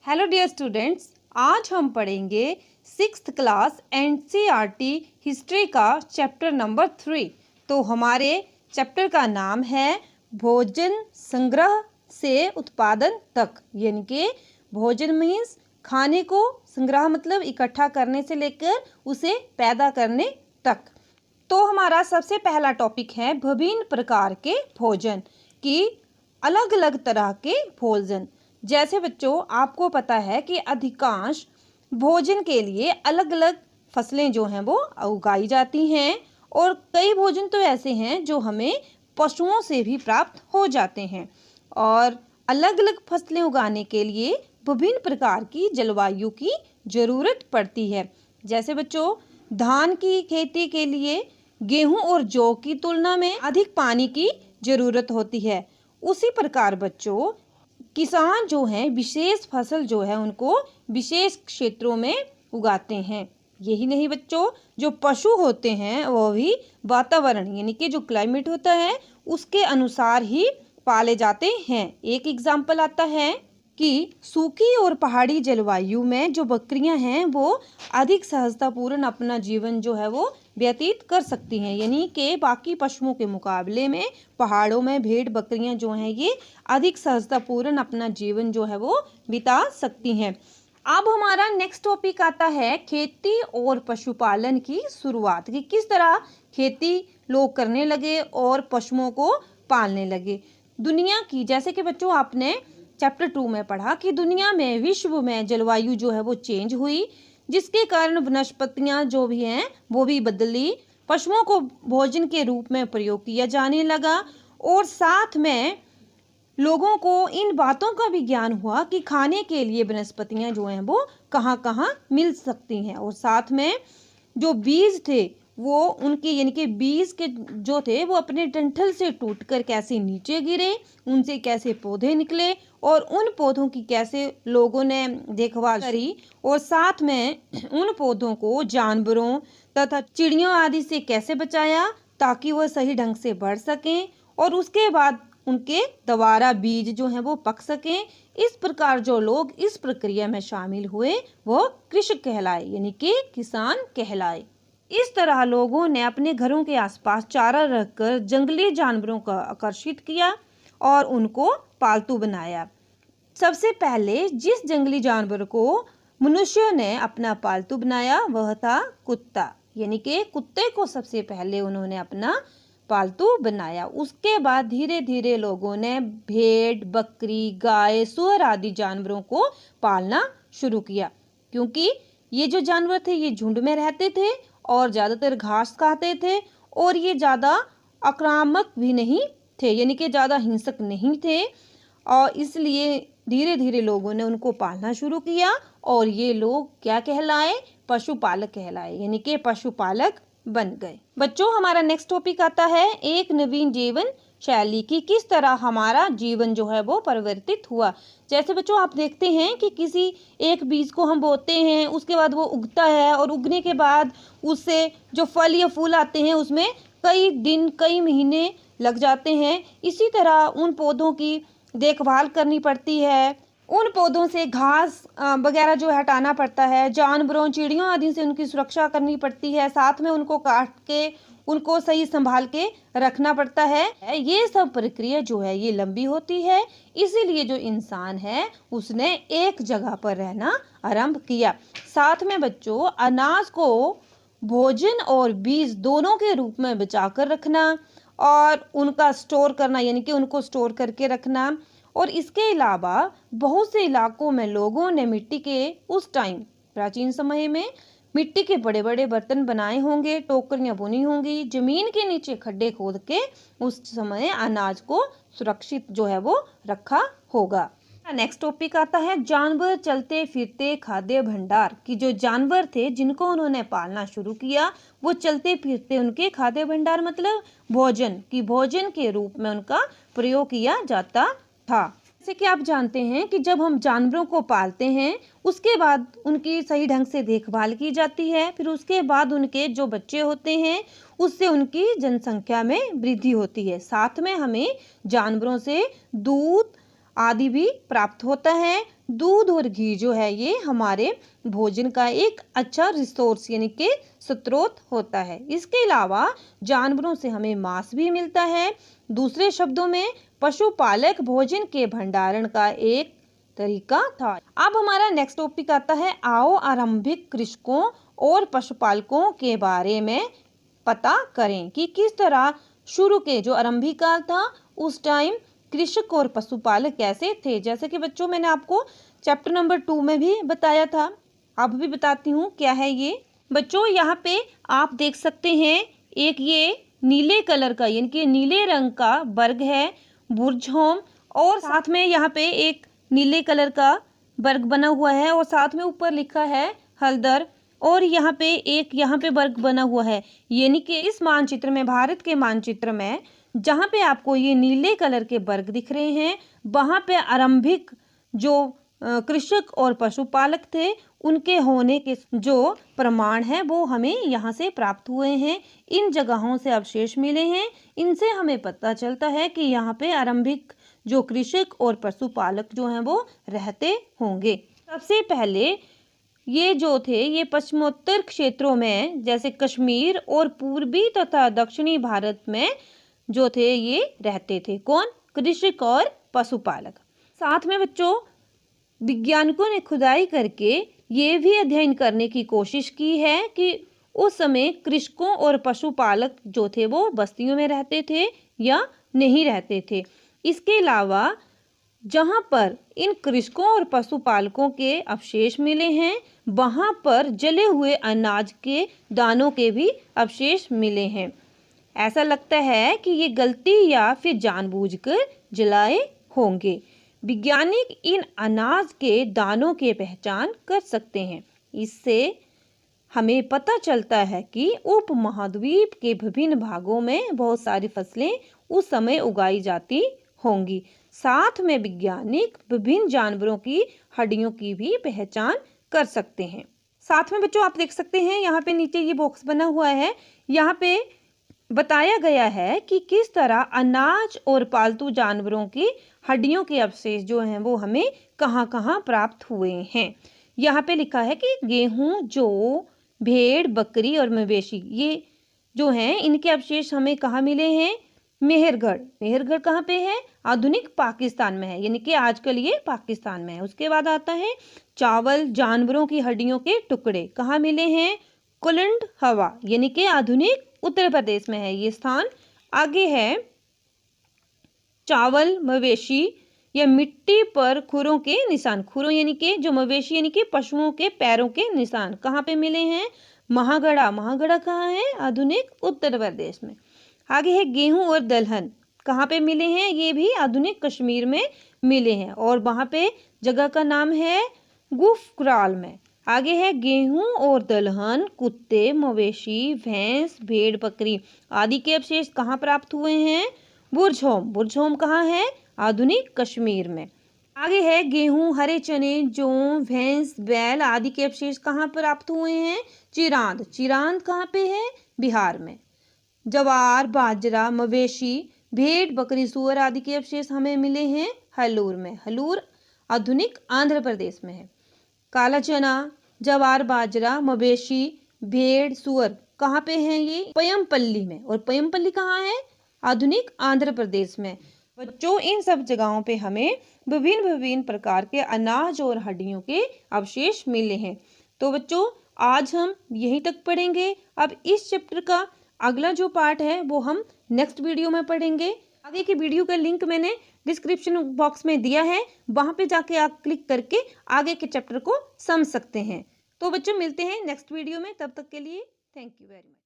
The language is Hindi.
हेलो डियर स्टूडेंट्स, आज हम पढ़ेंगे 6th क्लास एनसीईआरटी हिस्ट्री का चैप्टर नंबर 3। तो हमारे चैप्टर का नाम है भोजन संग्रह से उत्पादन तक, यानी कि भोजन मीन्स खाने को, संग्रह मतलब इकट्ठा करने से लेकर उसे पैदा करने तक। तो हमारा सबसे पहला टॉपिक है विभिन्न प्रकार के भोजन की अलग अलग तरह के भोजन। जैसे बच्चों आपको पता है कि अधिकांश भोजन के लिए अलग अलग फसलें जो हैं वो उगाई जाती हैं, और कई भोजन तो ऐसे हैं जो हमें पशुओं से भी प्राप्त हो जाते हैं। और अलग अलग फसलें उगाने के लिए विभिन्न प्रकार की जलवायु की ज़रूरत पड़ती है। जैसे बच्चों धान की खेती के लिए गेहूं और जौ की तुलना में अधिक पानी की ज़रूरत होती है। उसी प्रकार बच्चों किसान जो हैं विशेष फसल जो है उनको विशेष क्षेत्रों में उगाते हैं। यही नहीं बच्चों, जो पशु होते हैं वो भी वातावरण यानी कि जो क्लाइमेट होता है उसके अनुसार ही पाले जाते हैं। एक एग्जाम्पल आता है कि सूखी और पहाड़ी जलवायु में जो बकरियां हैं वो अधिक सहजतापूर्ण अपना जीवन जो है वो व्यतीत कर सकती हैं, यानी कि बाकी पशुओं के मुकाबले में पहाड़ों में भेड़ बकरियां जो हैं ये अधिक सहजतापूर्ण अपना जीवन जो है वो बिता सकती हैं। अब हमारा नेक्स्ट टॉपिक आता है खेती और पशुपालन की शुरुआत, कि किस तरह खेती लोग करने लगे और पशुओं को पालने लगे। दुनिया की, जैसे कि बच्चों आपने चैप्टर 2 में पढ़ा कि दुनिया में, विश्व में जलवायु जो है वो चेंज हुई, जिसके कारण वनस्पतियां जो भी हैं वो भी बदली, पशुओं को भोजन के रूप में प्रयोग किया जाने लगा, और साथ में लोगों को इन बातों का भी ज्ञान हुआ कि खाने के लिए वनस्पतियां जो हैं वो कहाँ कहाँ मिल सकती हैं। और साथ में जो बीज थे वो उनके, यानी कि बीज के जो थे वो अपने डंठल से टूटकर कैसे नीचे गिरे, उनसे कैसे पौधे निकले, और उन पौधों की कैसे लोगों ने देखभाल करी, और साथ में उन पौधों को जानवरों तथा चिड़ियों आदि से कैसे बचाया ताकि वह सही ढंग से बढ़ सकें, और उसके बाद उनके दोबारा बीज जो हैं वो पक सकें। इस प्रकार जो लोग इस प्रक्रिया में शामिल हुए वो कृषक कहलाए, यानी कि किसान कहलाए। इस तरह लोगों ने अपने घरों के आसपास चारा रखकर जंगली जानवरों को आकर्षित किया और उनको पालतू बनाया। सबसे पहले जिस जंगली जानवर को मनुष्यों ने अपना पालतू बनाया वह था कुत्ता, यानी कि कुत्ते को सबसे पहले उन्होंने अपना पालतू बनाया। उसके बाद धीरे धीरे लोगों ने भेड़, बकरी, गाय, सुअर आदि जानवरों को पालना शुरू किया, क्योंकि ये जो जानवर थे ये झुंड में रहते थे और ज़्यादातर घास खाते थे, और ये ज़्यादा आक्रामक भी नहीं थे, यानी कि ज़्यादा हिंसक नहीं थे, और इसलिए धीरे धीरे लोगों ने उनको पालना शुरू किया, और ये लोग क्या कहलाए? पशुपालक कहलाए, यानी कि पशुपालक बन गए। बच्चों हमारा नेक्स्ट टॉपिक आता है एक नवीन जीवन शैली की, किस तरह हमारा जीवन जो है वो परिवर्तित हुआ। जैसे बच्चों आप देखते हैं कि किसी एक बीज को हम बोते हैं, उसके बाद वो उगता है, और उगने के बाद उससे जो फल या फूल आते हैं उसमें कई दिन, कई महीने लग जाते हैं। इसी तरह उन पौधों की देखभाल करनी पड़ती है, उन पौधों से घास वगैरह जो हटाना पड़ता है, जानवरों, चिड़ियों आदि से उनकी सुरक्षा करनी पड़ती है, साथ में उनको काट के उनको सही संभाल के रखना पड़ता है। ये सब प्रक्रिया जो है ये लंबी होती है, इसीलिए जो इंसान है उसने एक जगह पर रहना आरंभ किया। साथ में बच्चों अनाज को भोजन और बीज दोनों के रूप में बचा कर रखना और उनका स्टोर करना, यानी कि उनको स्टोर करके रखना। और इसके अलावा बहुत से इलाकों में लोगों ने मिट्टी के, उस टाइम प्राचीन समय में मिट्टी के बड़े बड़े बर्तन बनाए होंगे, टोकरियां बुनी होंगी, जमीन के नीचे खड्डे खोद के उस समय अनाज को सुरक्षित जो है वो रखा होगा। नेक्स्ट टॉपिक आता है जानवर चलते फिरते खाद्य भंडार, की जो जानवर थे जिनको उन्होंने पालना शुरू किया वो चलते फिरते उनके खाद्य भंडार मतलब भोजन, की भोजन के रूप में उनका प्रयोग किया जाता था। जैसे कि आप जानते हैं कि जब हम जानवरों को पालते हैं उसके बाद उनकी सही ढंग से देखभाल की जाती है, फिर उसके बाद उनके जो बच्चे होते हैं उससे उनकी जनसंख्या में वृद्धि होती है। साथ में हमें जानवरों से दूध आदि भी प्राप्त होता है। दूध और घी जो है ये हमारे भोजन का एक अच्छा रिसोर्स यानी कि स्रोत होता है। इसके अलावा जानवरों से हमें मांस भी मिलता है। दूसरे शब्दों में पशुपालक भोजन के भंडारण का एक तरीका था। अब हमारा नेक्स्ट टॉपिक आता है, आओ आरंभिक कृषकों और पशुपालकों के बारे में पता करें कि किस तरह शुरू के जो आरंभिक काल था उस टाइम कृषक और पशुपालक कैसे थे। जैसे कि बच्चों मैंने आपको चैप्टर नंबर 2 में भी बताया था, अब भी बताती हूँ क्या है ये। बच्चों यहाँ पे आप देख सकते हैं एक ये नीले कलर का यानी कि नीले रंग का बर्ग है बुर्जहोम, और साथ में यहाँ पे एक नीले कलर का बर्ग बना हुआ है और साथ में ऊपर लिखा है हल्दर, और यहाँ पे वर्ग बना हुआ है। यानी कि इस मानचित्र में, भारत के मानचित्र में जहाँ पे आपको ये नीले कलर के वर्ग दिख रहे हैं, वहाँ पे आरंभिक जो कृषक और पशुपालक थे उनके होने के जो प्रमाण है वो हमें यहाँ से प्राप्त हुए हैं। इन जगहों से अवशेष मिले हैं, इनसे हमें पता चलता है कि यहाँ पे आरंभिक जो कृषक और पशुपालक जो हैं वो रहते होंगे। सबसे पहले ये जो थे ये पश्चिमोत्तर क्षेत्रों में जैसे कश्मीर और पूर्वी तथा दक्षिणी भारत में जो थे ये रहते थे। कौन? कृषक और पशुपालक। साथ में बच्चों वैज्ञानिकों ने खुदाई करके ये भी अध्ययन करने की कोशिश की है कि उस समय कृषकों और पशुपालक जो थे वो बस्तियों में रहते थे या नहीं रहते थे। इसके अलावा जहाँ पर इन कृषकों और पशुपालकों के अवशेष मिले हैं वहाँ पर जले हुए अनाज के दानों के भी अवशेष मिले हैं। ऐसा लगता है कि ये गलती या फिर जानबूझकर जलाए होंगे। वैज्ञानिक इन अनाज के दानों की पहचान कर सकते हैं। इससे हमें पता चलता है कि उपमहाद्वीप के विभिन्न भागों में बहुत सारी फसलें उस समय उगाई जाती होंगी। साथ में वैज्ञानिक विभिन्न जानवरों की हड्डियों की भी पहचान कर सकते हैं। साथ में बच्चों आप देख सकते हैं यहाँ पे नीचे ये बॉक्स बना हुआ है, यहाँ पे बताया गया है कि किस तरह अनाज और पालतू जानवरों की हड्डियों के अवशेष जो हैं वो हमें कहाँ कहाँ प्राप्त हुए हैं। यहाँ पे लिखा है कि गेहूं, जौ, भेड़, बकरी और मवेशी ये जो हैं इनके अवशेष हमें कहाँ मिले हैं? मेहरगढ़। मेहरगढ़ कहाँ पे है? आधुनिक पाकिस्तान में है, यानी कि आजकल ये पाकिस्तान में है। उसके बाद आता है चावल, जानवरों की हड्डियों के टुकड़े कहाँ मिले हैं? कुलंड हवा, यानी कि आधुनिक उत्तर प्रदेश में है ये स्थान। आगे है चावल, मवेशी या मिट्टी पर खुरों के निशान। खुरों यानी कि जो मवेशी यानी कि पशुओं के पैरों के निशान कहाँ पे मिले हैं? महागढ़ा। महागढ़ा कहाँ है? आधुनिक उत्तर प्रदेश में। आगे है गेहूं और दलहन कहाँ पे मिले हैं? ये भी आधुनिक कश्मीर में मिले हैं और वहाँ पे जगह का नाम है गुफकुराल में। आगे है गेहूं और दलहन, कुत्ते, मवेशी, भैंस, भेड़, बकरी आदि के अवशेष कहाँ प्राप्त हुए हैं? बुर्जहोम। बुर्जहोम कहाँ है? आधुनिक कश्मीर में। आगे है गेहूं, हरे चने, जौ, भैंस, बैल आदि के अवशेष कहाँ प्राप्त हुए हैं? चिरांद। चिरांद कहाँ पे है? बिहार में। जवार, बाजरा, मवेशी, भेड़, बकरी, सूअर आदि के अवशेष हमें मिले हैं हलूर में। हलूर आधुनिक आंध्र प्रदेश में है। काला चना, जवार, बाजरा, मवेशी, भेड़, सूअर कहाँ पे हैं? ये पयमपल्ली में। और पयमपल्ली कहाँ है? आधुनिक आंध्र प्रदेश में। बच्चों इन सब जगहों पे हमें विभिन्न प्रकार के अनाज और हड्डियों के अवशेष मिले हैं। तो बच्चों आज हम यहीं तक पढ़ेंगे। अब इस चैप्टर का अगला जो पार्ट है वो हम नेक्स्ट वीडियो में पढ़ेंगे। आगे की वीडियो का लिंक मैंने डिस्क्रिप्शन बॉक्स में दिया है, वहां पे जाके आप क्लिक करके आगे के चैप्टर को समझ सकते हैं। तो बच्चों मिलते हैं नेक्स्ट वीडियो में, तब तक के लिए थैंक यू वेरी मच।